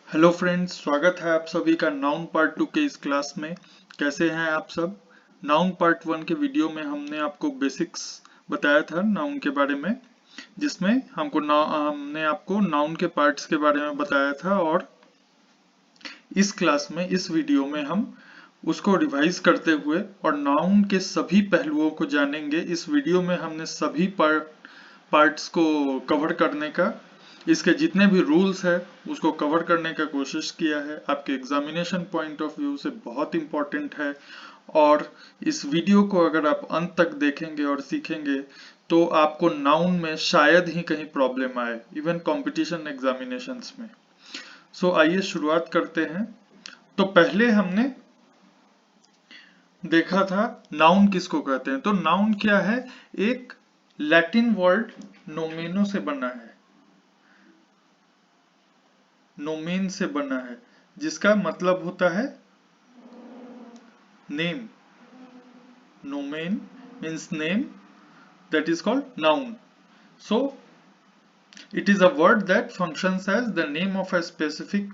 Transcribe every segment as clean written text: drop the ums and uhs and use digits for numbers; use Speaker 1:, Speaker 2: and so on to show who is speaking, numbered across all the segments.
Speaker 1: Hello friends, स्वागत है आप सभी का नाउन पार्ट 2 के इस क्लास में। कैसे हैं आप सब। नाउन पार्ट 1 के वीडियो में हमने आपको बेसिक्स बताया था नाउन के बारे में, जिसमें हमने आपको नाउन के पार्ट्स के बारे में बताया था। और इस क्लास में, इस वीडियो में हम उसको रिवाइज करते हुए और नाउन के सभी पहलुओं को जानेंगे। इस वीडियो में हमने सभी पार्ट्स को कवर करने का, इसके जितने भी रूल्स है उसको कवर करने का कोशिश किया है। आपके एग्जामिनेशन पॉइंट ऑफ व्यू से बहुत इंपॉर्टेंट है। और इस वीडियो को अगर आप अंत तक देखेंगे और सीखेंगे तो आपको नाउन में शायद ही कहीं प्रॉब्लम आए, इवन कंपटीशन एग्जामिनेशंस में। सो आइए शुरुआत करते हैं। तो पहले हमने देखा था नाउन किसको कहते हैं। तो नाउन क्या है? एक लैटिन वर्ड नोमेनो से बना है, नोमेन से बना है, जिसका मतलब होता है name. नोमेन means name, that is called noun. So it is a word that functions as the name of a specific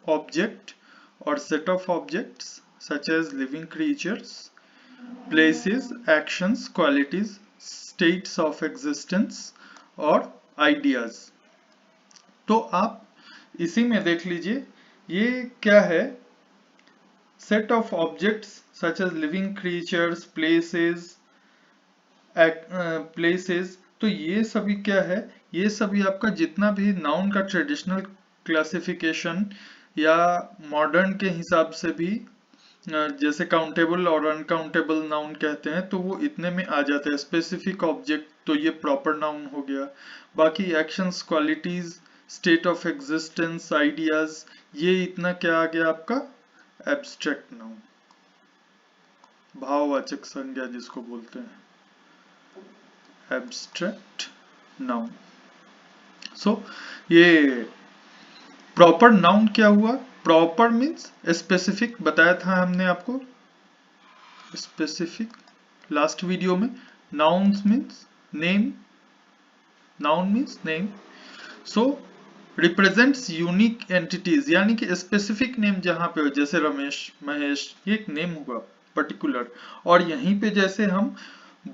Speaker 1: object or set of objects such as living creatures, places, actions, qualities, states of existence और ideas। तो आप इसी में देख लीजिए ये क्या है। set of objects such as living creatures, places, तो ये सभी क्या है? ये सभी आपका जितना भी नाउन का ट्रेडिशनल क्लासिफिकेशन या मॉडर्न के हिसाब से भी जैसे काउंटेबल और अनकाउंटेबल नाउन कहते हैं, तो वो इतने में आ जाते हैं। स्पेसिफिक ऑब्जेक्ट तो ये प्रॉपर नाउन हो गया। बाकी actions, qualities, state of existence, ideas, ये इतना क्या आ गया आपका? एब्स्ट्रैक्ट नाउन, भाववाचक संज्ञा जिसको बोलते हैं, एब्स्ट्रैक्ट नाउन। सो ये प्रॉपर नाउन क्या हुआ? प्रॉपर मीन्स स्पेसिफिक, बताया था हमने आपको स्पेसिफिक लास्ट वीडियो में। Nouns means name, noun means name. So represents unique entities, यानी कि स्पेसिफिक नेम जहां पे हो, जैसे रमेश, महेश, ये एक नेम हुआ पर्टिकुलर। और यहीं पे जैसे हम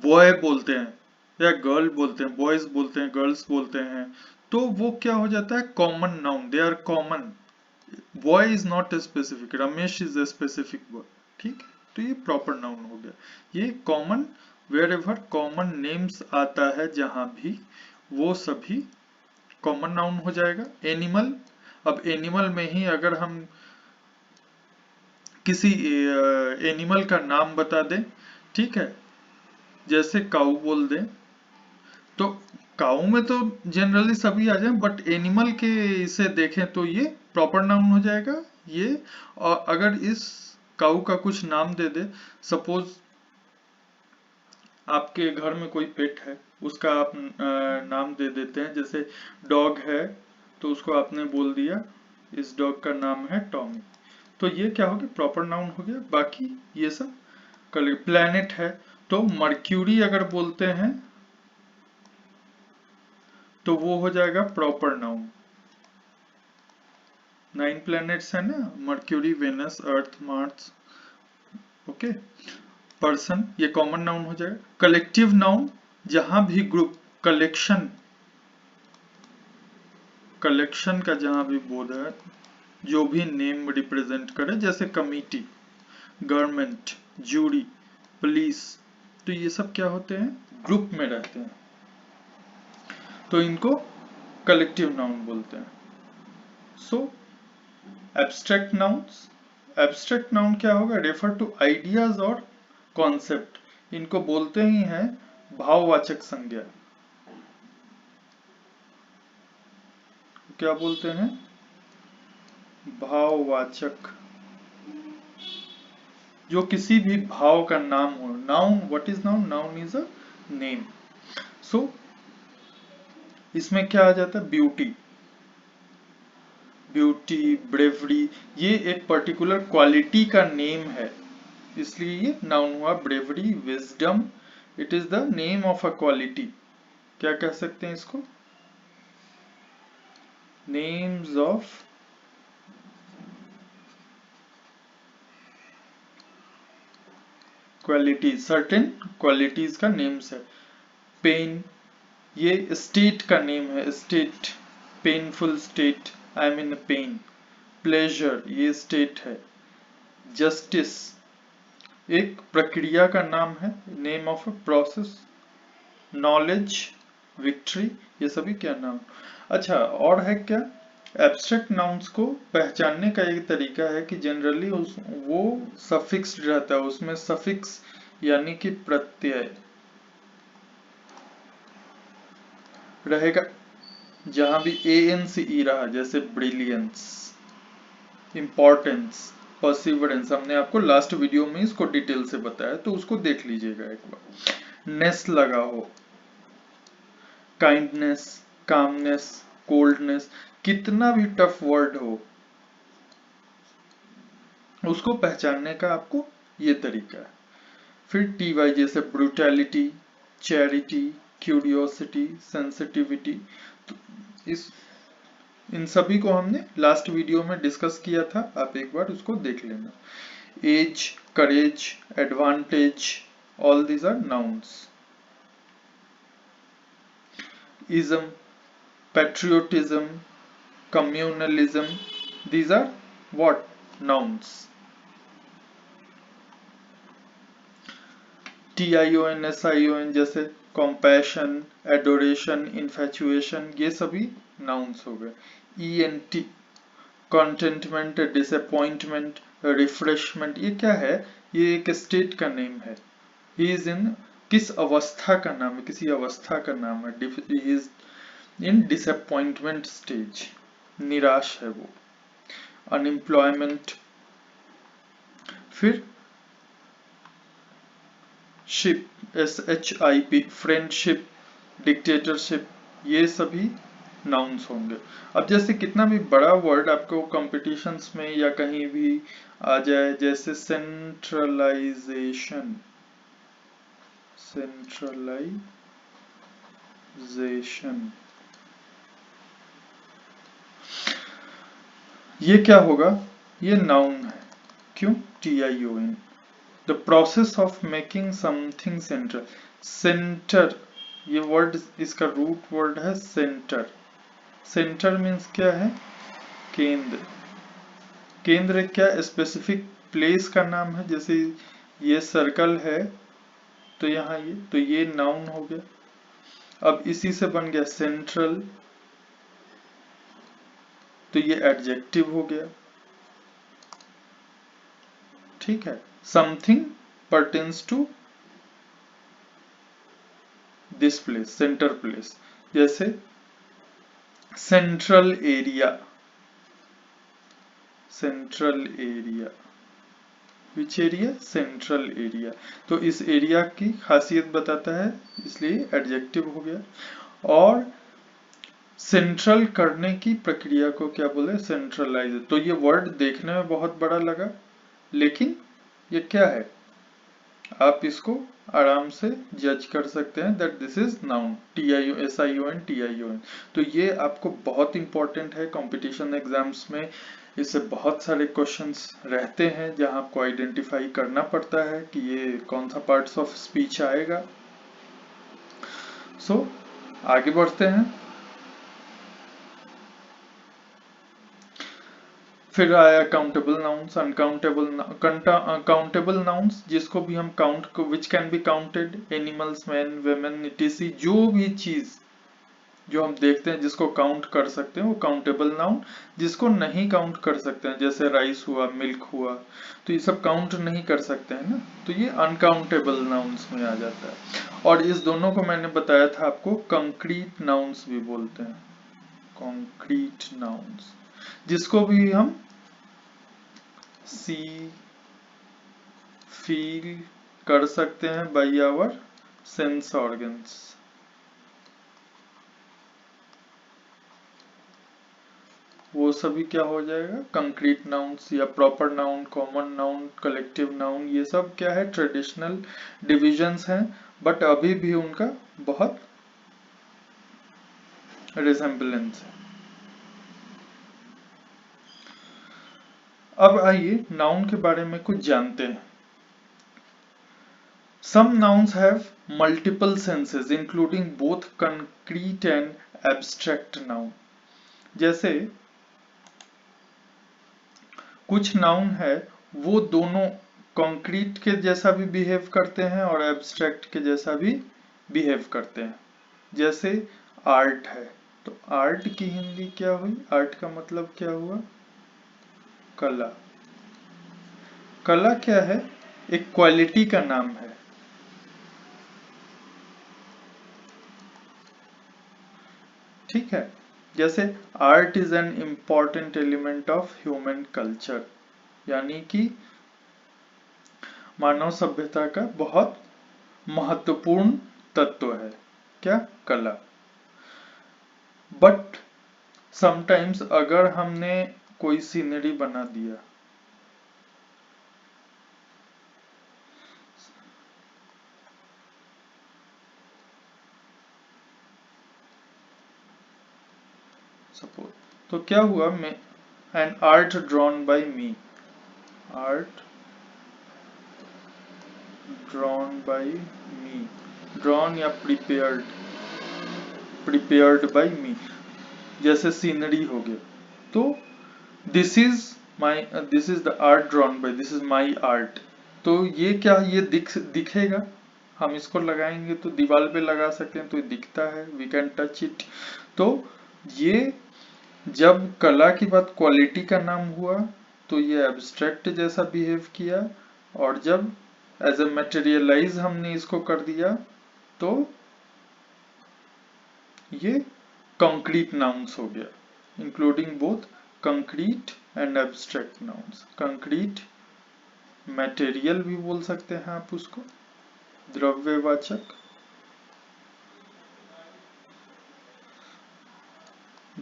Speaker 1: बॉय बोलते हैं या गर्ल बोलते हैं, बॉयज बोलते हैं, गर्ल्स बोलते हैं, तो वो क्या हो जाता है? Common noun, they are common. Boy is not specific, Ramesh is a specific boy. ठीक है, तो ये प्रॉपर नाउन हो गया। ये common, wherever common names आता है जहां भी, वो सभी कॉमन नाउन हो जाएगा। एनिमल, अब एनिमल में ही अगर हम किसी एनिमल का नाम बता दें, ठीक है, जैसे काऊ बोल दें, तो काऊ में तो जनरली सभी आ जाए, बट एनिमल के इसे देखें तो ये प्रॉपर नाउन हो जाएगा ये। और अगर इस काऊ का कुछ नाम दे दे, सपोज आपके घर में कोई पेट है, उसका आप नाम दे देते हैं, जैसे डॉग है तो उसको आपने बोल दिया इस डॉग का नाम है टॉमी, तो ये क्या हो गया? प्रॉपर नाउन हो गया। बाकी ये सब प्लैनेट है तो मर्क्यूरी अगर बोलते हैं तो वो हो जाएगा प्रॉपर नाउन। 9 प्लैनेट्स है ना, मर्क्यूरी, वेनस, अर्थ, मार्स। ओके। पर्सन, ये कॉमन नाउन हो जाएगा। कलेक्टिव नाउन, जहां भी ग्रुप, कलेक्शन, कलेक्शन का जहां भी बोध है, जो भी नेम रिप्रेजेंट करे, जैसे कमिटी, गवर्नमेंट, जूरी, पुलिस, तो ये सब क्या होते हैं? ग्रुप में रहते हैं, तो इनको कलेक्टिव नाउन बोलते हैं। सो एब्स्ट्रैक्ट नाउन्स, एब्स्ट्रैक्ट नाउन क्या होगा? रेफर टू आइडियाज और कॉन्सेप्ट, इनको बोलते ही हैं भाववाचक संज्ञा। क्या बोलते हैं? भाववाचक, जो किसी भी भाव का नाम हो। Noun, what is noun? Noun is a name. So इसमें क्या आ जाता है? ब्यूटी, ब्यूटी, ब्रेवरी, ये एक पर्टिकुलर क्वालिटी का नेम है, इसलिए ये नाउन हुआ। Bravery, wisdom, it is the name of a quality. क्या कह सकते हैं इसको? Names of qualities, certain qualities का नेम्स है। पेन, ये स्टेट का नेम है, state, painful state, I am in pen. Pleasure, ये स्टेट है। जस्टिस, एक प्रक्रिया का नाम है, name of a process. Knowledge, victory, ये सभी क्या नाम। अच्छा, और है क्या, एब्स्ट्रैक्ट नाउन्स को पहचानने का एक तरीका है कि जनरली वो सफिक्स्ड रहता है, उसमें सफिक्स यानी कि प्रत्यय रहेगा। जहां भी ANC रहा, जैसे ब्रिलियंस, इंपॉर्टेंस, परसिवरेंस, हमने आपको लास्ट वीडियो में इसको डिटेल से बताया, तो उसको देख लीजिएगा एक बार। नेस लगा हो, काइंडनेस, कामनेस, कोल्डनेस, कितना भी टफ वर्ड हो उसको पहचानने का आपको ये तरीका है। फिर TY जैसे ब्रूटैलिटी, चैरिटी, क्यूरियोसिटी, सेंसिटिविटी, तो इस इन सभी को हमने लास्ट वीडियो में डिस्कस किया था, आप एक बार उसको देख लेना। Age, courage, advantage, all these are nouns. Ism, patriotism, communalism, these are what? Nouns. TION, SION जैसे compassion, adoration, infatuation, ये सभी nouns हो गए। ENT, contentment, disappointment, refreshment, ये क्या है? ये एक स्टेट का नेम है। He is in, किस अवस्था का नाम है, किसी अवस्था का नाम है। He is in disappointment stage, निराश है वो। अनएम्प्लॉयमेंट, फिर शिप, SHIP, फ्रेंडशिप, डिक्टेटरशिप, ये सभी नाउन्स होंगे। अब जैसे कितना भी बड़ा वर्ड आपको कॉम्पिटिशन्स में या कहीं भी आ जाए, जैसे सेंट्रलाइजेशन, सेंट्रलाइजेशन, ये क्या होगा? ये नाउन है। क्यों? TION, the process of making something centre. Centre, ये वर्ड, इसका रूट वर्ड है सेंटर। सेंटर मीन्स क्या है? केंद्र। केंद्र क्या? स्पेसिफिक प्लेस का नाम है। जैसे ये सर्कल है तो यहाँ ये, तो ये नाउन हो गया। अब इसी से बन गया सेंट्रल, तो ये एडजेक्टिव हो गया। ठीक है, something pertains to this place, centre place. जैसे central area, central area, which area? Central area, तो इस एरिया की खासियत बताता है, इसलिए एडजेक्टिव हो गया। और सेंट्रल करने की प्रक्रिया को क्या बोले? सेंट्रलाइज। तो ये वर्ड देखने में बहुत बड़ा लगा, लेकिन ये क्या है? आप इसको आराम से जज कर सकते हैं that this is noun, SION, TION। तो ये आपको बहुत इंपॉर्टेंट है कंपटीशन एग्जाम्स में। इससे बहुत सारे क्वेश्चंस रहते हैं जहां आपको आइडेंटिफाई करना पड़ता है कि ये कौन सा पार्ट्स ऑफ स्पीच आएगा। सो आगे बढ़ते हैं। फिर आया countable nouns, uncountable, countable nouns जिसको भी हम count, which can be counted, animals, man, women, etc, जो भी चीज जो हम देखते हैं जिसको काउंट कर सकते हैं वो काउंटेबल नाउन। जिसको नहीं काउंट कर सकते हैं, जैसे राइस हुआ, मिल्क हुआ, तो ये सब काउंट नहीं कर सकते हैं ना, तो ये अनकाउंटेबल नाउन्स में आ जाता है। और इस दोनों को मैंने बताया था आपको कंक्रीट नाउन्स भी बोलते हैं, कॉन्क्रीट नाउन्स, जिसको भी हम सी फील कर सकते हैं बाय आवर सेंस ऑर्गन्स। वो सभी क्या हो जाएगा? कंक्रीट नाउन्स, या proper noun, common noun, collective noun, ये सब क्या है? ट्रेडिशनल डिविजन्स हैं, बट अभी भी उनका बहुत रिसेम्बलेंस है। अब आइए नाउन के बारे में कुछ जानते हैं। Some nouns have multiple senses including both concrete and abstract noun. जैसे कुछ नाउन है वो दोनों कॉन्क्रीट के जैसा भी बिहेव करते हैं और एब्स्ट्रैक्ट के जैसा भी बिहेव करते हैं। जैसे आर्ट है, तो आर्ट की हिंदी क्या हुई? आर्ट का मतलब क्या हुआ? कला। कला क्या है? एक क्वालिटी का नाम है। ठीक है। जैसे art is an important element of human culture, यानी कि मानव सभ्यता का बहुत महत्वपूर्ण तत्व है क्या? कला। बट समटाइम्स अगर हमने कोई सीनरी बना दिया, सपोज, तो क्या हुआ? मैं an art drawn by me, art drawn by me, drawn या प्रिपेयर्ड बाय मी, जैसे सीनरी हो गया। तो this is the art drawn by, this is my art. तो ये क्या, ये दिखेगा? हम इसको लगाएंगे तो दीवार पे लगा सकते हैं तो ये दिखता है, वी कैन टच इट। तो ये जब कला की बात क्वालिटी का नाम हुआ तो ये एब्स्ट्रैक्ट जैसा बिहेव किया, और जब एज ए मटेरियलाइज हमने इसको कर दिया तो ये कंक्रीट नाउन्स हो गया, including both concrete and abstract nouns. Concrete material भी बोल सकते हैं आप उसको, द्रव्यवाचक,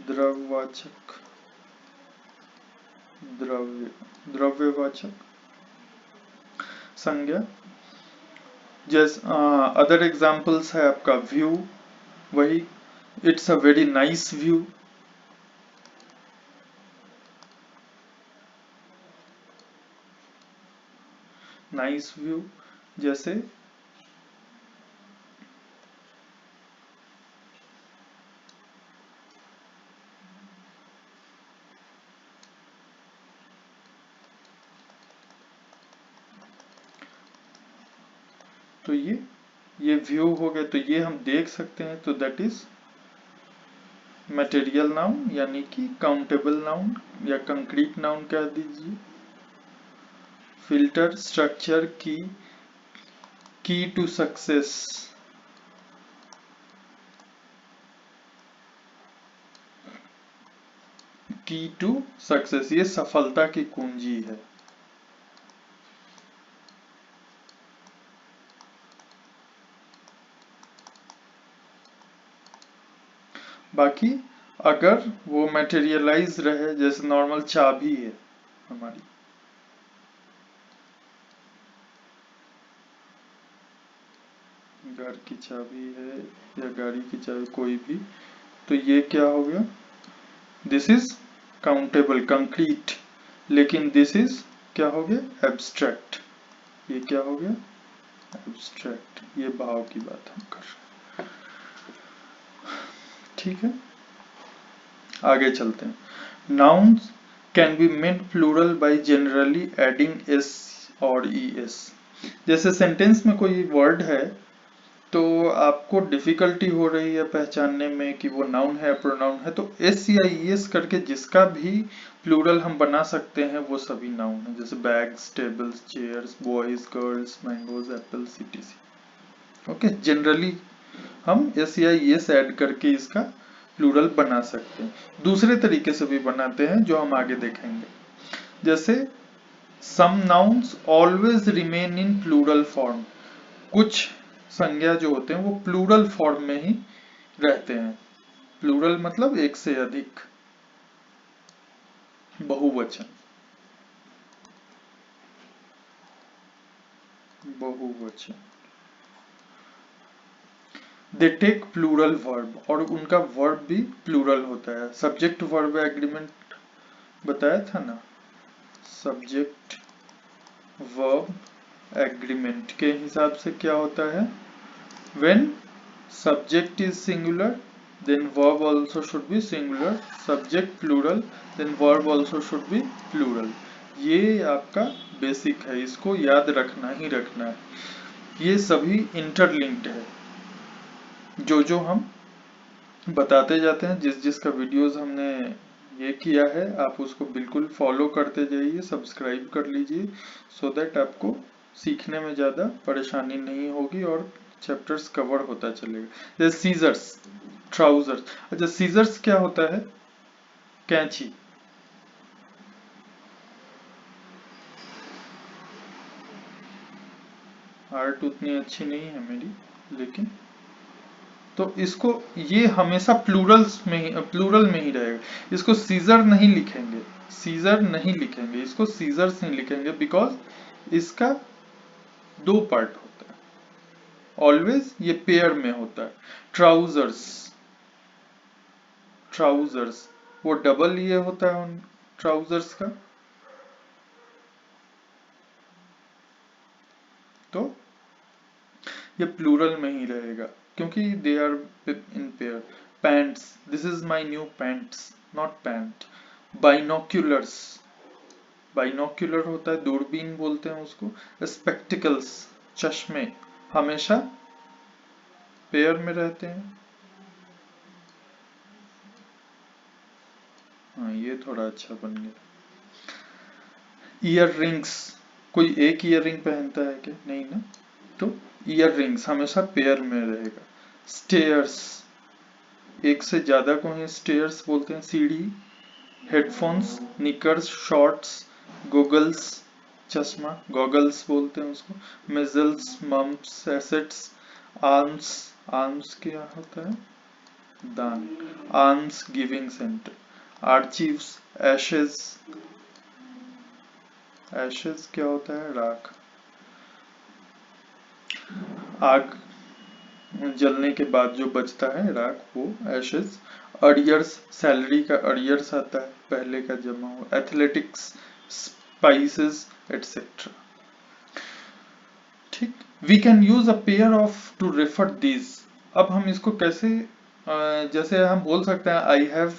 Speaker 1: द्रववाचक, द्रव्यवाचक संज्ञा। जैसे अदर एग्जांपल्स है आपका व्यू, वही it's a very nice view. Nice view जैसे तो ये व्यू हो गया, तो ये हम देख सकते हैं, तो दैट इज मटेरियल नाउन, यानी कि काउंटेबल नाउन या कंक्रीट नाउन कह दीजिए। फिल्टर स्ट्रक्चर की टू सक्सेस, की टू सक्सेस, ये सफलता की कुंजी है। बाकी अगर वो मटेरियलाइज रहे, जैसे नॉर्मल चाबी है हमारी, घर की चाबी है या गाड़ी की चाबी, कोई भी, तो ये क्या हो गया? दिस इज काउंटेबल कंक्रीट, लेकिन दिस इज क्या हो गया? एब्स्ट्रैक्ट। ये क्या हो गया? एब्स्ट्रैक्ट। ये भाव की बात हम कर रहे हैं। ठीक है, आगे चलते हैं। Nouns can be made plural by generally adding S और ईएस। जैसे सेंटेंस में कोई वर्ड है तो आपको डिफिकल्टी हो रही है पहचानने में कि वो नाउन है प्रोनाउन है, तो एस या ईएस करके जिसका भी प्लूरल हम बना सकते हैं वो सभी नाउन है। जैसे bags, tables, chairs, boys, girls, mangoes, apples, etc। Okay, generally हम एस या ईएस ऐड करके इसका प्लूरल बना सकते हैं। दूसरे तरीके से भी बनाते हैं जो हम आगे देखेंगे। जैसे some nouns always remain in plural form, कुछ संज्ञा जो होते हैं वो प्लूरल फॉर्म में ही रहते हैं। प्लूरल मतलब एक से अधिक, बहुवचन, बहुवचन। दे टेक प्लूरल वर्ब, और उनका वर्ब भी प्लूरल होता है। सब्जेक्ट वर्ब एग्रीमेंट बताया था ना, सब्जेक्ट वर्ब एग्रीमेंट के हिसाब से क्या होता है, when subject is singular then verb also should be singular, subject plural then verb also should be plural। ये आपका बेसिक है, इसको याद रखना ही रखना है, ये सभी इंटरलिंक्ड है। जो हम बताते जाते हैं, जिस जिसका वीडियोस हमने ये किया है, आप उसको बिल्कुल फॉलो करते जाइए, सब्सक्राइब कर लीजिए, सो दैट आपको सीखने में ज़्यादा परेशानी नहीं होगी और चैप्टर्स कवर होता चलेगा। जैसे सीजर्स, ट्राउजर्स। अच्छा, सीजर्स क्या होता है? कैंची। आर्ट उतनी अच्छी नहीं है मेरी, लेकिन तो इसको, ये हमेशा प्लूरल में ही रहेगा। इसको सीजर नहीं लिखेंगे, सीजर नहीं लिखेंगे, इसको सीजर्स नहीं लिखेंगे, बिकॉज इसका दो पार्ट होता है, ऑलवेज ये पेयर में होता है। ट्राउजर्स, ट्राउजर्स वो डबल ये होता है उन ट्राउजर्स का, तो ये प्लूरल में ही रहेगा क्योंकि they are in pair. Pants, this is my new pants, not pant. Binoculars, binocular होता है दूरबीन बोलते हैं उसको। स्पेक्टिकल्स, चश्मे, हमेशा पेयर में रहते हैं। हाँ, ये थोड़ा अच्छा बन गया। ईयर रिंग्स, कोई एक ईयर रिंग पहनता है क्या? नहीं ना, तो ईयर रिंग्स हमेशा पेयर में रहेगा। स्टेयर्स, एक से ज्यादा को ही स्टेयर्स बोलते हैं, सीढ़ी। हेडफोन्स, निकर्स, शॉर्ट्स, गोगल्स, चश्मा, गॉगल्स बोलते हैं उसको। Measles, mumps, assets, arms, arms क्या होता है? दान, arms giving centre. Archives, ashes, ashes क्या होता है? राख। आग जलने के बाद जो बचता है राख, वो एशेज। अरियर्स, सैलरी का अरियर्स आता है, पहले का जमा हुआ। Athletics, spices etcetera. ठीक, we can use a pair of to refer this. अब हम इसको कैसे, जैसे हम बोल सकते हैं I have,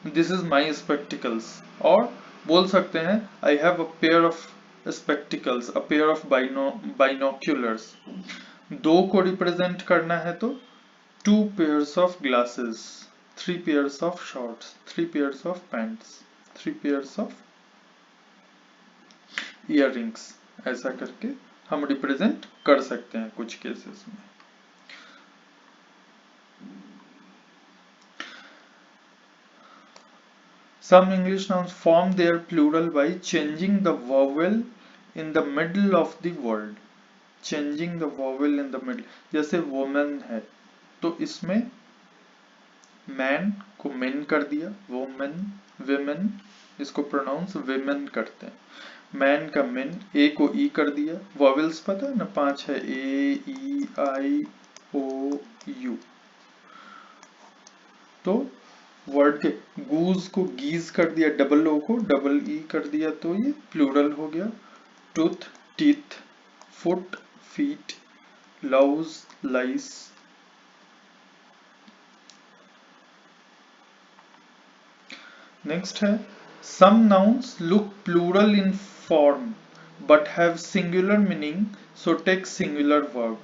Speaker 1: this is my spectacles, और बोल सकते हैं I have a pair of spectacles, a pair of binoculars. दो को रिप्रेजेंट करना है तो two pairs of glasses, three pairs of shorts, three pairs of pants, three pairs of earrings, ऐसा करके हम रिप्रेजेंट कर सकते हैं कुछ केसेस में। Some English nouns form their plural by changing the vowel in the middle of the word. Changing the vowel in the middle, जैसे woman है तो इसमें man को men कर दिया, woman, women, इसको प्रोनाउंस women करते हैं। मैन का मेन, ए को ई कर दिया। वॉवेल्स पता है ना, 5 है, ए ई आई ओ यू। तो वर्ड के गूज को गीज कर दिया, डबल ओ को डबल ई कर दिया, तो ये प्लूरल हो गया। Tooth, teeth, foot, feet, louse, lice. Next है, some nouns look plural in form but have singular meaning, so take singular verb.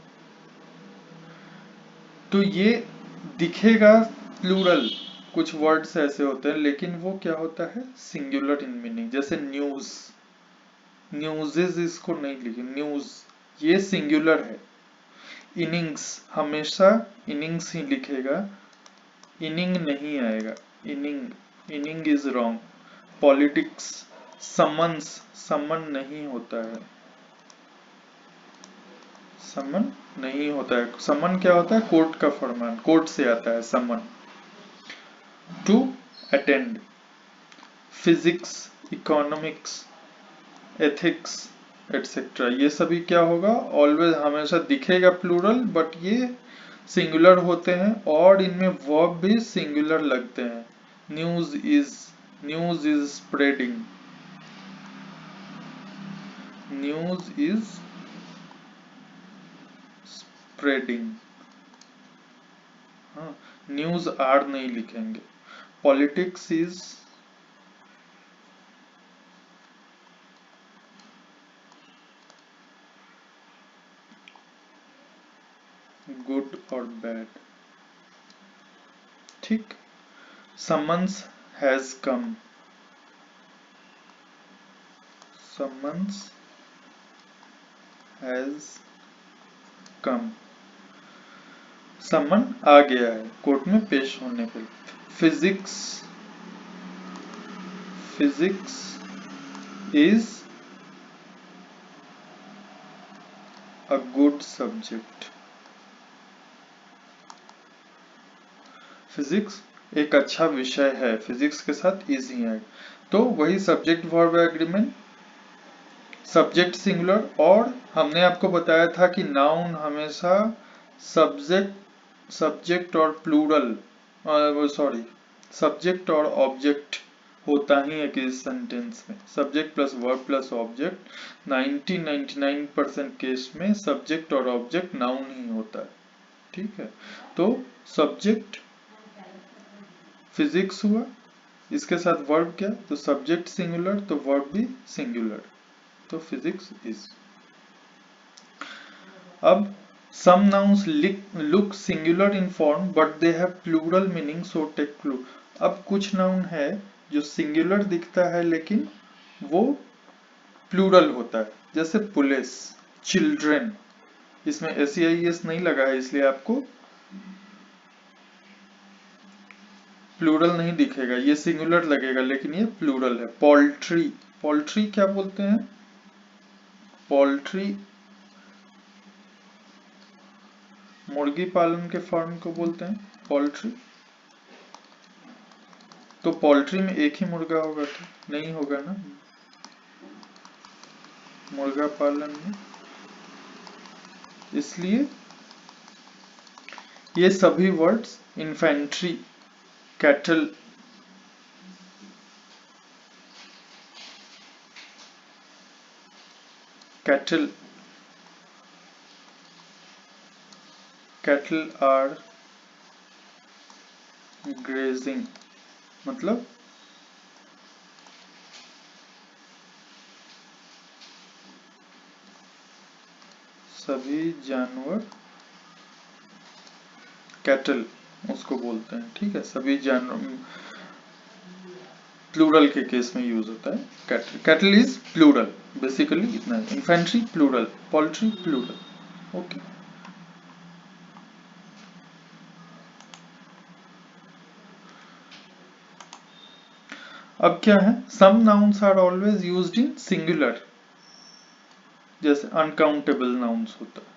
Speaker 1: तो ये दिखेगा प्लूरल, कुछ वर्ड्स ऐसे होते हैं, लेकिन वो क्या होता है? Singular in meaning. जैसे न्यूज, न्यूजेस इसको नहीं लिखे, न्यूज ये सिंगुलर है। इनिंग्स, हमेशा इनिंग्स ही लिखेगा, इनिंग नहीं आएगा, inning, inning is wrong. Politics, summons, summon नहीं होता है, समन नहीं होता है। समन क्या होता है? कोर्ट का फरमान, कोर्ट से आता है summon. To attend. Physics, economics, ethics etcetera, ये सभी क्या होगा? ऑलवेज हमेशा दिखेगा प्लूरल, बट ये सिंगुलर होते हैं और इनमें वर्ब भी सिंगुलर लगते हैं। News is, news is spreading, news is spreading. हाँ, न्यूज आर नहीं लिखेंगे। पॉलिटिक्स इज गुड और बैड। ठीक। Summons has come, summons has come, summon आ गया है कोर्ट में पेश होने के लिए। Physics, physics is a good subject. Physics एक अच्छा विषय है, फिजिक्स के साथ इजी है, तो वही subject verb agreement, subject singular. और हमने आपको बताया था कि नाउन हमेशा सब्जेक्ट और प्लूरल, सॉरी, सब्जेक्ट और ऑब्जेक्ट होता ही है कि इस सेंटेंस में subject plus verb plus object. 99% case में सब्जेक्ट और ऑब्जेक्ट नाउन ही होता है। ठीक है, तो सब्जेक्ट फिजिक्स हुआ, इसके साथ वर्ब क्या, तो सब्जेक्ट सिंगुलर तो वर्ब भी सिंगुलर, तो फिजिक्स इज। अब some nouns look singular in form but they have plural meaning, so take clue। अब कुछ नाउन है जो सिंगुलर दिखता है लेकिन वो प्लूरल होता है, जैसे पुलिस, चिल्ड्रन। इसमें SEIS नहीं लगा है इसलिए आपको प्लूरल नहीं दिखेगा, ये सिंगुलर लगेगा लेकिन ये प्लूरल है। पोल्ट्री, पोल्ट्री क्या बोलते हैं, पोल्ट्री मुर्गी पालन के फार्म को बोलते हैं पोल्ट्री। तो पोल्ट्री में एक ही मुर्गा होगा क्या, नहीं होगा ना, मुर्गा पालन में, इसलिए ये सभी words infantry, cattle, cattle, cattle are grazing, मतलब सभी जानवर, कैटल उसको बोलते हैं। ठीक है, सभी जानवर प्लूरल के केस में यूज होता है cattle, cattle is plural, basically इतना है। Infantry plural, poultry plural. Okay, अब क्या है, some nouns are always used in singular, जैसे अनकाउंटेबल नाउन्स होता है।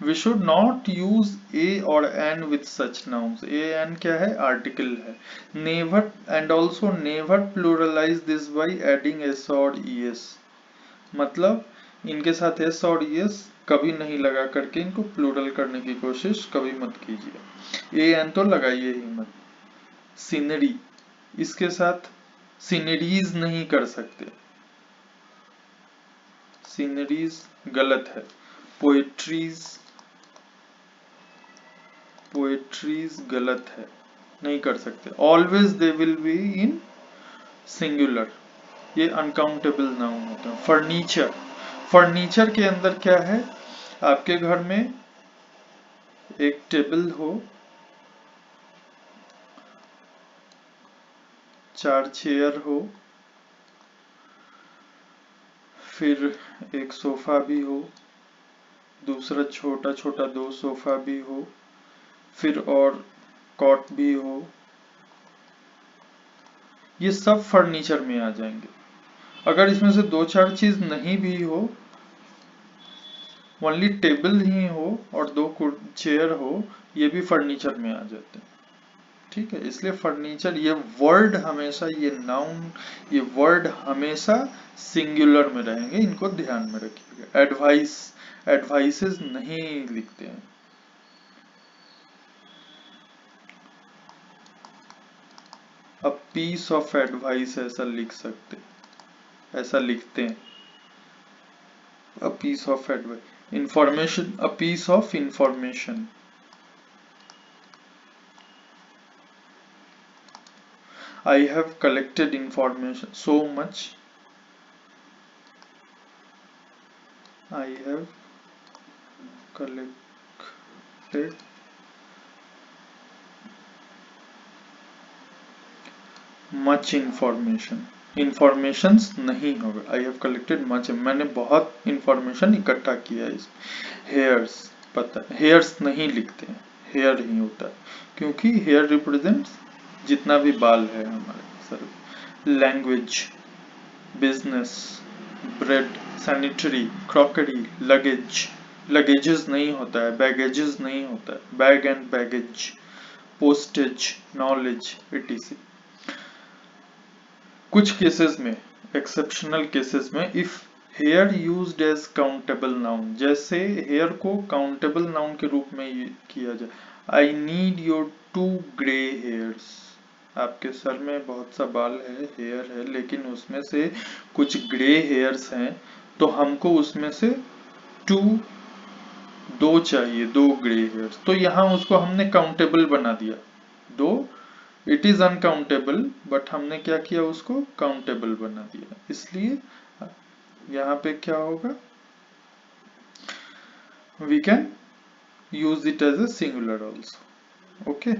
Speaker 1: We should not use a or an with such nouns। a and क्या है, आर्टिकल है। never and also never pluralize this by adding s or es, मतलब इनके साथ s और es कभी नहीं लगा करके इनको प्लूरल करने की कोशिश कभी मत कीजिए। a and तो लगाइए ही मत। सीनरी, इसके साथ सीनरीज नहीं कर सकते, सीनरीज गलत है। पोएट्रीज, पोएट्रीज गलत है, नहीं कर सकते। Always they will be in singular, ये अनकाउंटेबल नाउन होते हैं। फर्नीचर, फर्नीचर के अंदर क्या है, आपके घर में एक टेबल हो, 4 चेयर हो, फिर एक सोफा भी हो, दूसरा छोटा छोटा 2 सोफा भी हो, फिर और कॉट भी हो, ये सब फर्नीचर में आ जाएंगे। अगर इसमें से 2-4 चीज नहीं भी हो, ओनली टेबल ही हो और 2 चेयर हो, ये भी फर्नीचर में आ जाते हैं। ठीक है, इसलिए फर्नीचर, ये वर्ड हमेशा, ये नाउन, ये वर्ड हमेशा सिंगुलर में रहेंगे, इनको ध्यान में रखिएगा। एडवाइस, एडवाइसेस नहीं लिखते हैं। अब पीस ऑफ एडवाइस ऐसा लिख सकते, ऐसा लिखते हैं, a piece of advice. Information, a piece of information. I have collected information. So much. I have collected much information. Informations नहीं होगा. I have collected much. मैंने बहुत information इकट्ठा किया है इसमें. Hairs, पता, hairs नहीं लिखते हैं, hair ही होता है, क्योंकि hair represents जितना भी बाल है हमारे sir. Language, business, bread, sanitary, crockery, luggage. Luggages नहीं होता है, baggages नहीं होता है, bag and baggage, postage, knowledge, etc. कुछ केसेस में, एक्सेप्शनल केसेस में, if hair used as countable noun, जैसे हेयर को काउंटेबल नाउन के रूप में किया जाए. I need your 2 grey hairs. आपके सर में बहुत सा बाल है, हेयर है, लेकिन उसमें से कुछ ग्रे हेयर्स हैं, तो हमको उसमें से 2 चाहिए, 2 ग्रे हेयर्स. तो यहाँ उसको हमने काउंटेबल बना दिया. दो इट इज अनकाउंटेबल, बट हमने क्या किया, उसको काउंटेबल बना दिया. इसलिए यहाँ पे क्या होगा, we can use it as a singular also. Okay,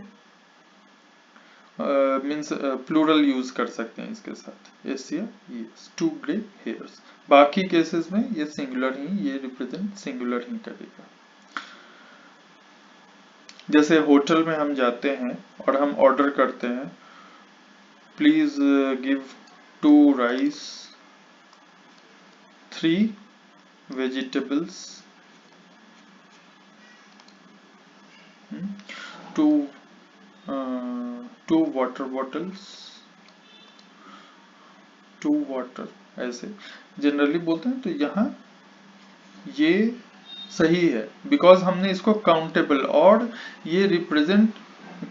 Speaker 1: means plural use कर सकते हैं इसके साथ, यस या यस, 2 ग्रे हेयर्स. बाकी केसेस में ये सिंगुलर ही, ये रिप्रेजेंट सिंगुलर ही करेगा. जैसे होटल में हम जाते हैं और हम ऑर्डर करते हैं, please give 2 rice, 3 vegetables, 2 water bottles, 2 water, ऐसे जनरली बोलते हैं. तो यहाँ ये सही है, बिकॉज हमने इसको काउंटेबल, और ये रिप्रेजेंट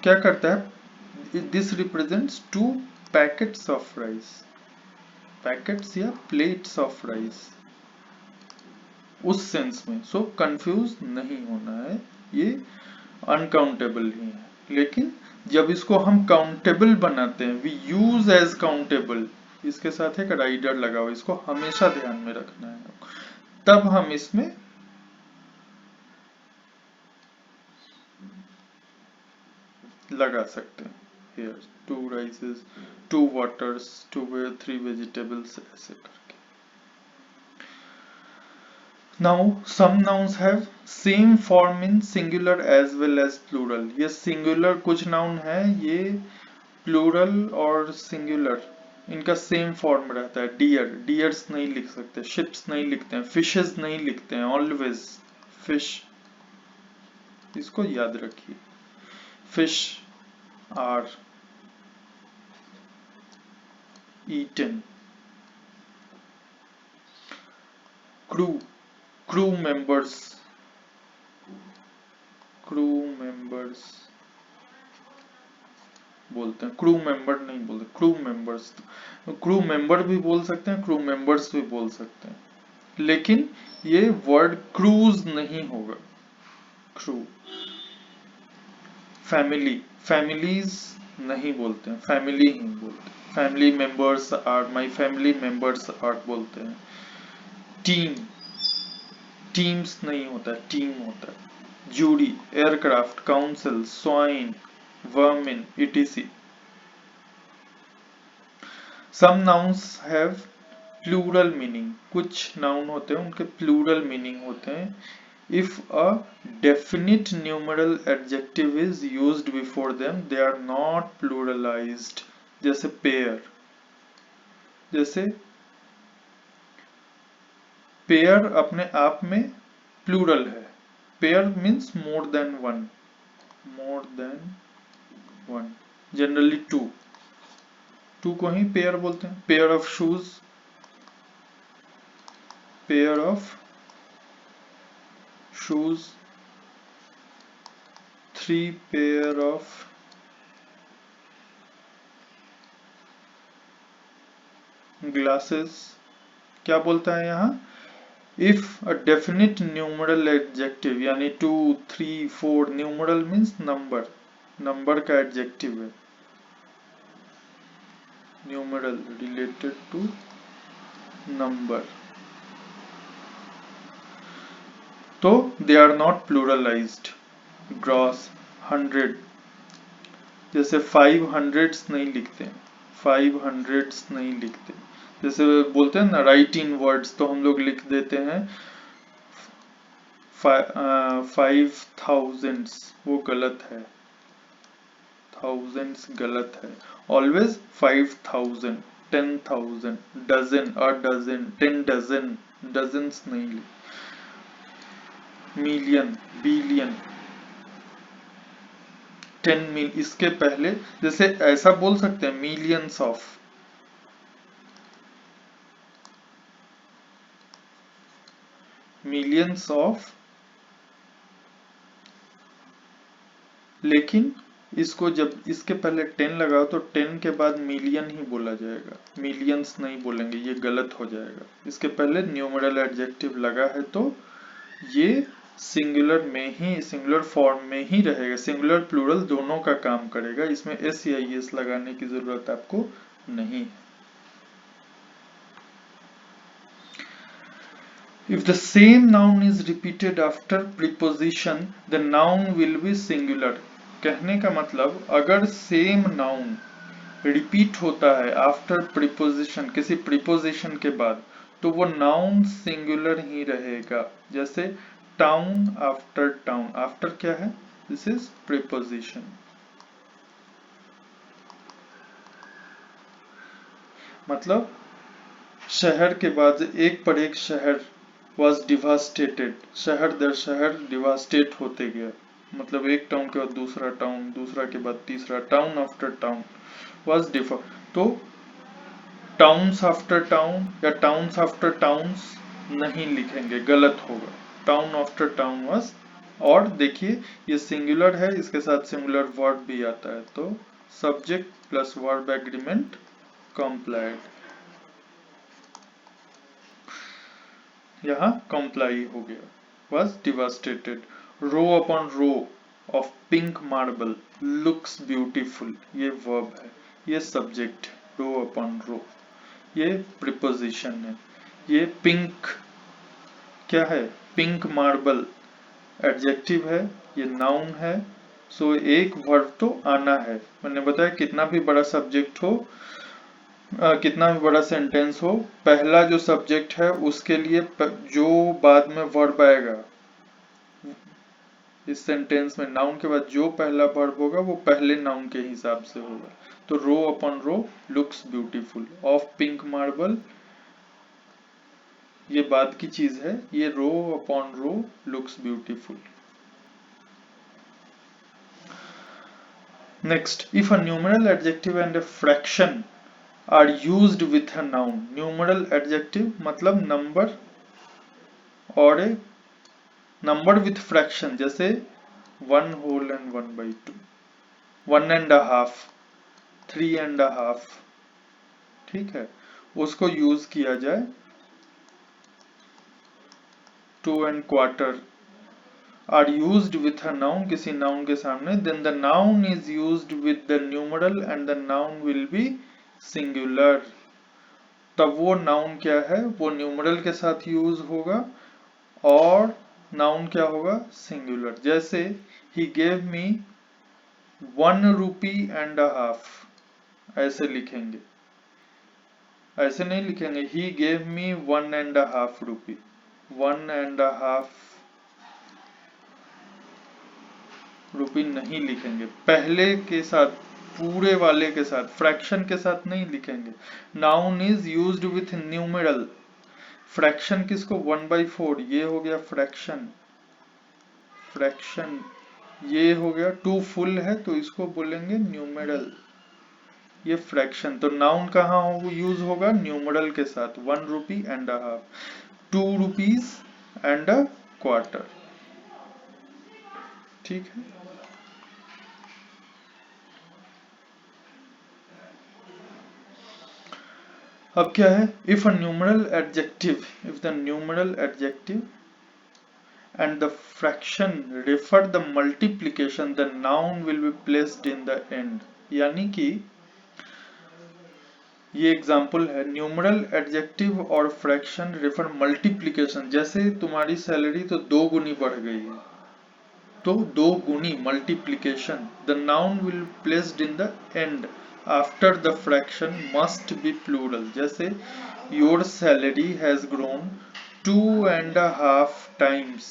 Speaker 1: क्या करता है, this represents 2 packets of rice, packets या प्लेट्स ऑफ राइस, उस सेंस में. सो कंफ्यूज नहीं होना है, ये अनकाउंटेबल ही है. लेकिन जब इसको हम काउंटेबल बनाते हैं, वी यूज एज काउंटेबल, इसके साथ एक राइडर लगा हुआ, इसको हमेशा ध्यान में रखना है, तब हम इसमें लगा सकते हैं. Here 2 rices, 2 waters, 3 vegetables, ऐसे करके. Now some nouns have same form in singular as well as plural. ये singular कुछ noun है, ये plural और singular इनका सेम फॉर्म रहता है. डियर, डियर्स नहीं लिख सकते, शिप्स नहीं लिखते हैं, फिशेस नहीं लिखते हैं, ऑलवेज फिश, इसको याद रखिए. Fish are eaten. Crew, crew members, crew members बोलते हैं, क्रू मेंबर नहीं बोलते, क्रू मेंबर्स. क्रू मेंबर भी बोल सकते हैं, क्रू मेंबर्स भी बोल सकते हैं, लेकिन ये वर्ड क्रूज नहीं होगा. क्रू. फैमिली, फैमिलीज नहीं बोलते हैं, फैमिली ही बोलते हैं. Family members are, my family members are बोलते हैं. टीम, टीम्स नहीं होता, टीम होता है. Jury, aircraft, council, swine, vermin, etc. Some nouns have plural meaning. कुछ नाउन होते हैं उनके प्लूरल मीनिंग होते हैं. If a definite numeral adjective is used before them, they are not pluralized. जैसे pair, जैसे pair अपने आप में plural है. Pair means more than one, more than one. Generally 2, 2 को ही pair बोलते हैं. Pair of shoes, pair of shoes, 3 pair of glasses. क्या बोलता है यहाँ, if a definite numeral adjective यानी 2, 3, 4 न्यूमरल मीन्स नंबर, नंबर का एडजेक्टिव है न्यूमरल रिलेटेड टू नंबर, तो दे आर नॉट प्लूरलाइज्ड। ग्रॉस, 100, जैसे 500s नहीं लिखते, 500s नहीं लिखते, जैसे बोलते हैं ना राइट इन वर्ड्स, तो हम लोग लिख देते हैं 5000s, वो गलत है, थाउजेंड्स गलत है, always 5000, 10,000, dozen, a dozen, 10 dozen, dozens नहीं, मिलियन, बिलियन, 10 मिल, इसके पहले जैसे ऐसा बोल सकते हैं मिलियंस ऑफ, मिलियंस ऑफ, लेकिन इसको जब इसके पहले 10 लगाओ तो 10 के बाद मिलियन ही बोला जाएगा, मिलियंस नहीं बोलेंगे, ये गलत हो जाएगा। इसके पहले न्यूमरल एडजेक्टिव लगा है तो ये सिंगुलर में ही, सिंगुलर फॉर्म में ही रहेगा, सिंगुलर प्लूरल दोनों का काम करेगा, इसमें एस या एस लगाने की जरूरत आपको नहीं है। If the same noun is repeated after preposition, the noun will be singular. कहने का मतलब अगर सेम नाउन रिपीट होता है आफ्टर प्रीपोजिशन, किसी प्रीपोजिशन के बाद, तो वो नाउन सिंगुलर ही रहेगा। जैसे टाउन आफ्टर टाउन, आफ्टर क्या है, दिस इज प्रीपोजिशन। मतलब शहर के बाद एक पर एक शहर was devastated, शहर दर शहर डिवास्टेट होते गया, मतलब एक टाउन के बाद दूसरा टाउन, दूसरा के बाद तीसरा, town after town was differ, तो टाउन्स आफ्टर टाउन या टाउन्स आफ्टर टाउन्स नहीं लिखेंगे, गलत होगा, टाउन आफ्टर टाउन was। और देखिए ये सिंगुलर है, इसके साथ सिंगुलर वर्ब भी आता है, तो subject plus verb agreement complied, यहाँ कंप्लाई हो गया, was devastated। Row upon row of pink marble looks beautiful, ये वर्ब है, ये सब्जेक्ट, रो अपॉन रो, ये प्रीपोजिशन है, ये पिंक क्या है, पिंक मार्बल एडजेक्टिव है, ये नाउन है, सो एक वर्ब तो आना है। मैंने बताया कितना भी बड़ा सब्जेक्ट हो, कितना भी बड़ा सेंटेंस हो, पहला जो सब्जेक्ट है उसके लिए जो बाद में वर्ब आएगा, इस सेंटेंस में नाउन के बाद जो पहला वर्ब होगा वो पहले नाउन के हिसाब से होगा। तो row upon row looks beautiful of pink marble, ये बाद की चीज है, ये row upon row looks beautiful. Next, if a numeral adjective and a fraction are used with a noun, numeral adjective मतलब नंबर और ए नंबर विथ फ्रैक्शन, जैसे 1 whole and 1/2, 1.5, 3.5, ठीक है, उसको यूज किया जाए 2.25 are used with a noun, किसी noun के सामने, then the noun is used with the numeral and the noun will be singular. तब वो नाउन क्या है, वो न्यूमरल के साथ यूज होगा और नाउन क्या होगा, सिंगुलर। जैसे ही गेव मी 1.5 rupees, ऐसे लिखेंगे, ऐसे नहीं लिखेंगे ही गेव मी 1.5 rupees, 1.5 रुपी नहीं लिखेंगे, पहले के साथ, पूरे वाले के साथ, फ्रैक्शन के साथ नहीं लिखेंगे। Noun is used with numeral, fraction किसको, 1/4, ये हो गया फ्रैक्शन, फ्रैक्शन ये हो गया, 2 फुल है तो इसको बोलेंगे न्यूमेरल, ये फ्रैक्शन। तो नाउन कहाँ हो यूज होगा, न्यूमेरल के साथ, 1.5 rupees, 2 rupees, ठीक है। अब क्या है, if the numeral adjective and the fraction refer the multiplication, the noun will be placed in the end। यानी कि ये एग्जाम्पल है, न्यूमरल एडजेक्टिव और फ्रैक्शन रेफर मल्टीप्लिकेशन, जैसे तुम्हारी सैलरी तो 2 गुनी बढ़ गई है, तो 2 गुनी multiplication, the noun will placed in the end after the fraction must be plural, जैसे your salary has grown 2.5 times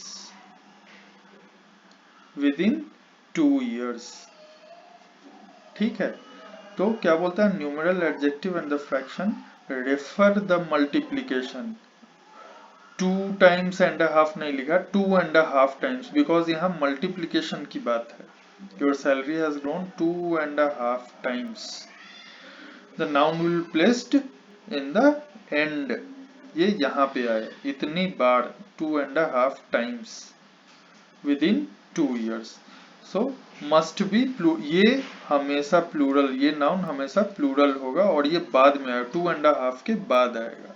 Speaker 1: within 2 years। ठीक है, तो क्या बोलता है, numeral adjective and the fraction refer the multiplication, 2 times and half नहीं लिखा, 2.5 times, because यहाँ मल्टीप्लिकेशन की बात है। Your salary has grown 2.5 times, the noun will placed in the and, ये यहाँ पे आए इतनी बार, 2.5 times within 2 years। So must be ये हमेशा प्लूरल, ये नाउन हमेशा प्लूरल होगा और ये बाद में आएगा, 2.5 के बाद आएगा।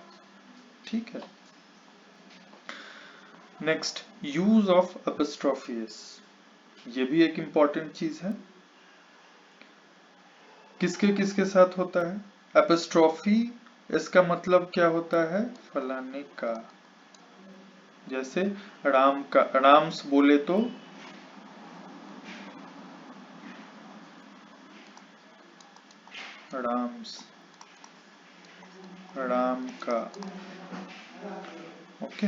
Speaker 1: ठीक है, next use of apostrophe S, ये भी एक इंपॉर्टेंट चीज है। किसके किसके साथ होता है एपिस्ट्रोफी, इसका मतलब क्या होता है, फलाने का, जैसे राम का, राम्स बोले तो राम्स, राम का, ओके।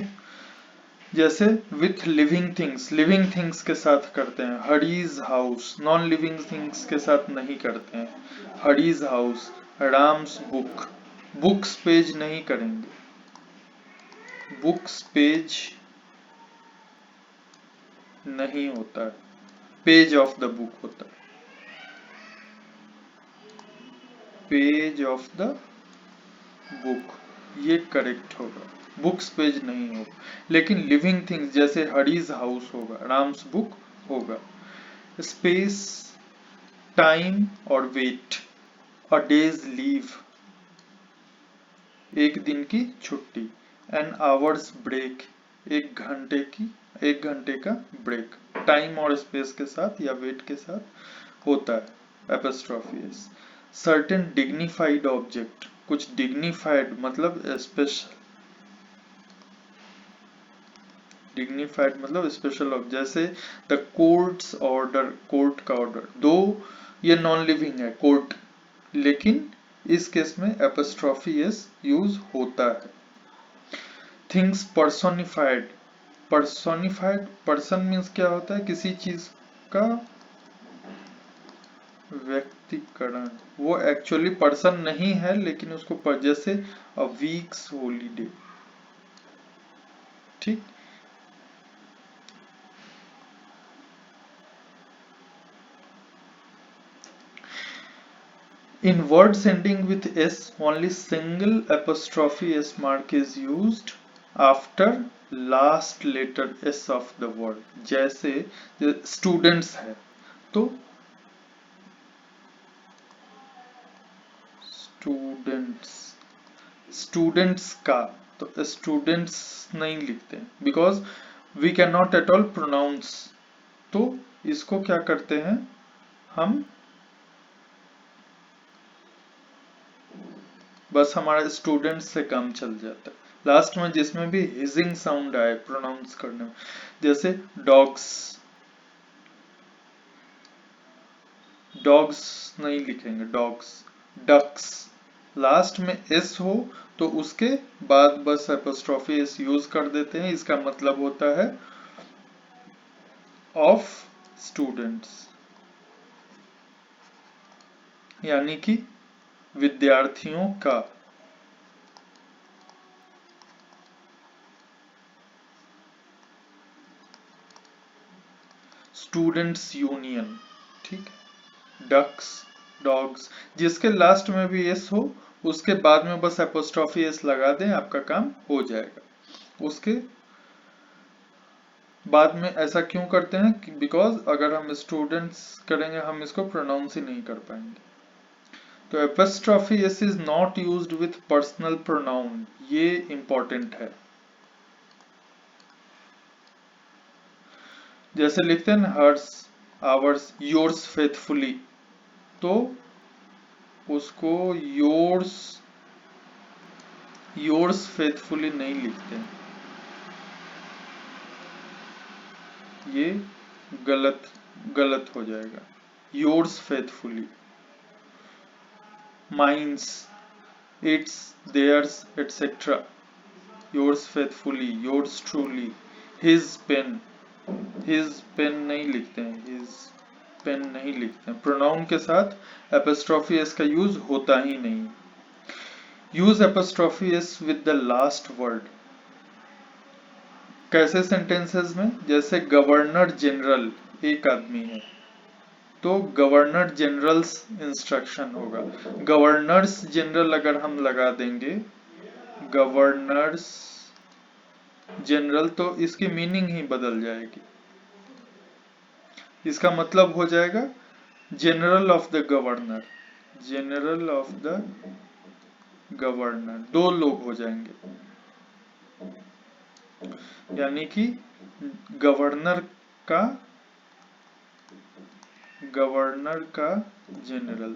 Speaker 1: जैसे विथ लिविंग थिंग्स के साथ करते हैं, Hari's house, non living things के साथ नहीं करते हैं, Hari's house, Ram's book, books page नहीं करेंगे, बुक्स पेज नहीं होता है, पेज ऑफ द बुक होता है, पेज ऑफ द बुक, ये करेक्ट होगा, बुक्स पेज नहीं होगा। लेकिन लिविंग थिंग्स जैसे हरीज हाउस होगा, राम्स बुक होगा। स्पेस, टाइम और वेट, अ डेज लीव, एक दिन की छुट्टी, एन आवर्स ब्रेक, एक घंटे का ब्रेक, टाइम और स्पेस के साथ या वेट के साथ होता है apostrophe S. Certain dignified object, कुछ डिग्निफाइड मतलब स्पेशल, डिग्निफाइड मतलब स्पेशल ऑब्जेक्ट, जैसे द कोर्ट्स ऑर्डर, कोर्ट का ऑर्डर, दो ये नॉन लिविंग है कोर्ट, लेकिन इस केस में एपिस्ट्रोफी एस यूज होता है। Things personified, personified person means क्या होता है, किसी चीज का व्यक्तिकरण, वो एक्चुअली पर्सन नहीं है लेकिन उसको जैसे अ वीक्स हॉलीडे। ठीक, in words ending with s only single apostrophe s mark is used after last letter s of the word, जैसे स्टूडेंट्स है तो स्टूडेंट्स, स्टूडेंट्स का, तो स्टूडेंट्स नहीं लिखते because we can not at all pronounce, तो इसको क्या करते हैं हम, बस हमारा स्टूडेंट से काम चल जाता है, लास्ट में जिसमें भी हिजिंग साउंड आए प्रोनाउंस करने में, जैसे डॉग्स, डॉग्स नहीं लिखेंगे डॉग्स, डक्स, लास्ट में एस हो तो उसके बाद बस एपोस्ट्रोफी एस यूज कर देते हैं, इसका मतलब होता है ऑफ स्टूडेंट्स, यानी कि विद्यार्थियों का, स्टूडेंट्स यूनियन। ठीक, डक्स, डॉग्स, जिसके लास्ट में भी एस हो उसके बाद में बस एपोस्ट्रोफी एस लगा दें, आपका काम हो जाएगा। उसके बाद में ऐसा क्यों करते हैं, बिकॉज अगर हम स्टूडेंट्स करेंगे हम इसको प्रोनाउंस ही नहीं कर पाएंगे। तो apostrophe S is not used with personal pronoun, ये इंपॉर्टेंट है। जैसे लिखते हैं ना हर्स, आवर्स, योर्स फेथफुली, तो उसको योर्स फेथफुली नहीं लिखते हैं, ये गलत गलत हो जाएगा। Yours faithfully, mine's, its, theirs, etcetera, yours faithfully, yours truly, his pen, his pen नहीं लिखते हैं, हिज पेन नहीं लिखते हैं। प्रोनाउन के साथ एपोस्ट्रोफी एस का यूज होता ही नहीं। Use apostrophe S with the last word. कैसे सेंटेंसेस में? जैसे गवर्नर जनरल एक आदमी है तो गवर्नर जनरल्स इंस्ट्रक्शन होगा। गवर्नर्स जनरल अगर हम लगा देंगे गवर्नर्स जनरल, तो इसकी मीनिंग ही बदल जाएगी। इसका मतलब हो जाएगा general of the governor, general of the governor, दो लोग हो जाएंगे, यानी कि गवर्नर का जनरल।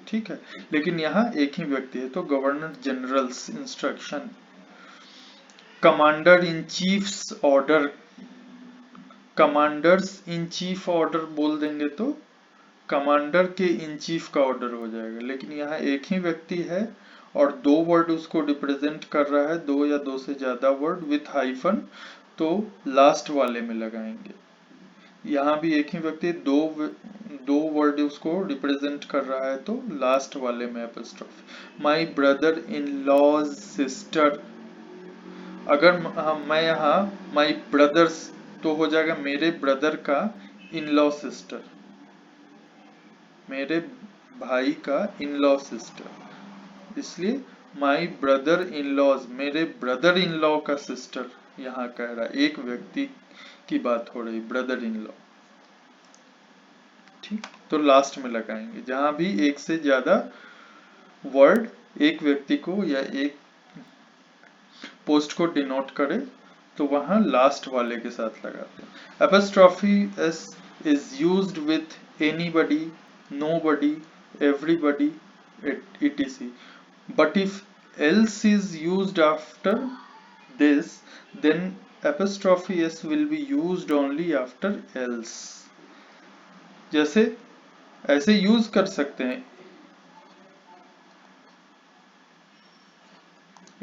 Speaker 1: ठीक है, लेकिन यहाँ एक ही व्यक्ति है तो governor generals instruction. Commander in chiefs order, commanders in chief order बोल देंगे तो कमांडर के इन चीफ का ऑर्डर हो जाएगा, लेकिन यहाँ एक ही व्यक्ति है और दो वर्ड उसको रिप्रेजेंट कर रहा है, दो या दो से ज्यादा वर्ड विथ हाइफन, तो लास्ट वाले में लगाएंगे। यहाँ भी एक ही व्यक्ति दो वर्ड उसको रिप्रेजेंट कर रहा है तो लास्ट वाले में apostrophe. My brother in law's sister, अगर मैं यहाँ माय ब्रदर्स तो हो जाएगा मेरे ब्रदर का इन लॉ सिस्टर, मेरे भाई का इन लॉ सिस्टर, इसलिए माय ब्रदर इन लॉज, मेरे ब्रदर इन लॉ का सिस्टर यहाँ कह रहा है, एक व्यक्ति की बात हो रही, ब्रदर इन लॉ। ठीक, तो लास्ट में लगाएंगे जहां भी एक से ज्यादा वर्ड एक व्यक्ति को या एक पोस्ट को डिनोट करे तो वहां लास्ट वाले के साथ लगाते हैं। Apostrophe S is used with anybody, nobody, everybody, etc. But if else is used after this, then apostrophe s will be used only after else. जैसे ऐसे यूज कर सकते हैं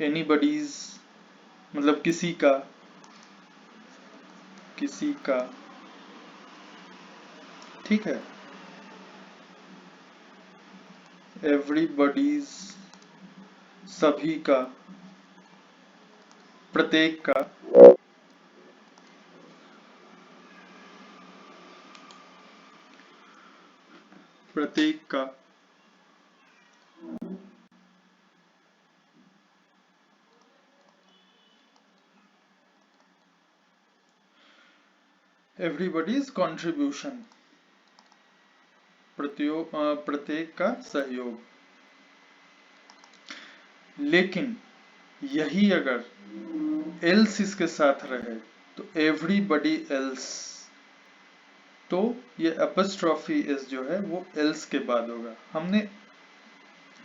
Speaker 1: एनीबडीज, मतलब किसी का, ठीक है। एवरीबडीज, सभी का, प्रत्येक का, प्रत्येक का, एवरीबडीज कॉन्ट्रीब्यूशन, प्रत्येक का सहयोग। लेकिन यही अगर एल्स इसके साथ रहे तो एवरीबडी एल्स, तो ये एपोस्ट्रोफी एस जो है वो एल्स के बाद होगा। हमने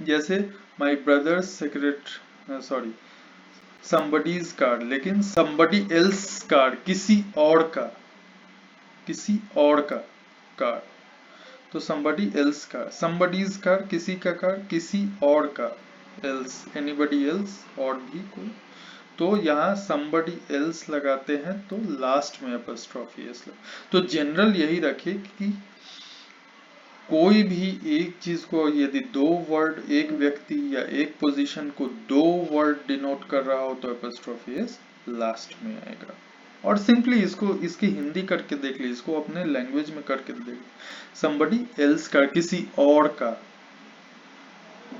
Speaker 1: जैसे my brother's secret sorry somebody's car, लेकिन somebody else कार, किसी और का कार, तो somebody else car, somebody's car, किसी का कार, किसी और का, else, anybody else, और भी कोई, तो यहाँ somebody else लगाते हैं तो लास्ट में apostrophe s तो जनरल यही रखिए कि कोई भी एक चीज को यदि दो वर्ड, एक व्यक्ति या एक पोजीशन को दो वर्ड डिनोट कर रहा हो तो एपोस्ट्रोफी एस लास्ट में आएगा। और सिंपली इसको इसकी हिंदी करके देख लीजिए, इसको अपने लैंग्वेज में करके देख, somebody else का, किसी और का,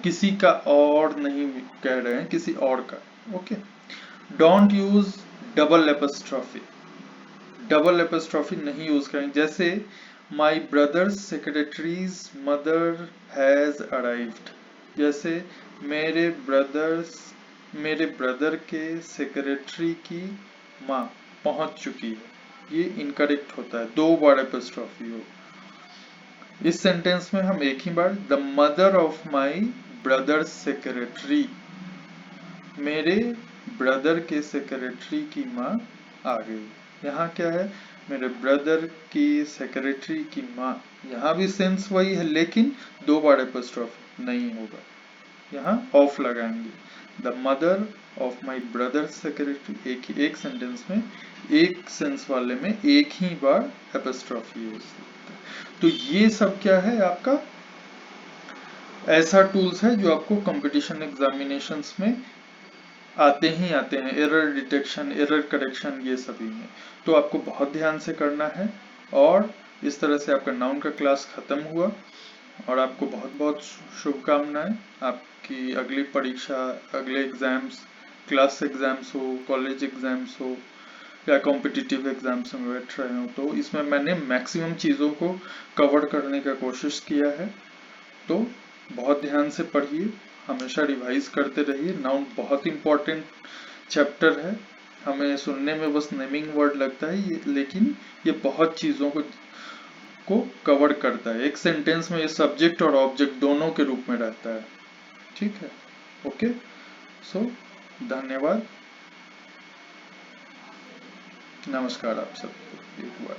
Speaker 1: किसी का और नहीं कह रहे हैं, किसी और का। Okay, don't use double apostrophe, double apostrophe नहीं यूज करेंगे। जैसे my brothers secretaries mother has arrived. जैसे मेरे ब्रदर के सेक्रेटरी की माँ पहुंच चुकी है, ये इनकरेक्ट होता है, 2 बार एपोस्ट्रोफी हो। इस सेंटेंस में हम एक ही बार the mother of my brothers secretary, मेरे ब्रदर के सेक्रेटरी की माँ आ गई। यहाँ क्या है, मेरे ब्रदर की सेक्रेटरी की माँ, यहाँ भी सेंस वही है लेकिन 2 बार एपोस्ट्रोफी नहीं होगा, यहाँ ऑफ लगाएंगे। The mother of my brother secretary, एक सेंटेंस में, एक सेंस वाले में एक ही बार एपोस्ट्रोफी यूज होता है। तो ये सब क्या है आपका ऐसा टूल्स है जो आपको कंपटीशन एग्जामिनेशंस में आते हैं, एरर डिटेक्शन, एरर करेक्शन, ये सभी में। तो आपको बहुत ध्यान से करना है। और इस तरह से आपका नाउन का क्लास खत्म हुआ और आपको बहुत बहुत शुभकामनाएं। आपकी अगली परीक्षा, अगले एग्जाम्स, क्लास एग्जाम्स हो, कॉलेज एग्जाम्स हो या कॉम्पिटिटिव एग्जाम्स में बैठ रहे हो, तो इसमें मैंने मैक्सिमम चीज़ों को कवर करने का कोशिश किया है। तो बहुत ध्यान से पढ़िए, हमेशा रिवाइज करते रहिए। नाउन बहुत इंपॉर्टेंट चैप्टर है, हमें सुनने में बस नेमिंग वर्ड लगता है ये, लेकिन ये बहुत चीज़ों को कवर करता है। एक सेंटेंस में ये सब्जेक्ट और ऑब्जेक्ट दोनों के रूप में रहता है। ठीक है, ओके, सो धन्यवाद, नमस्कार आप सबको एक बार।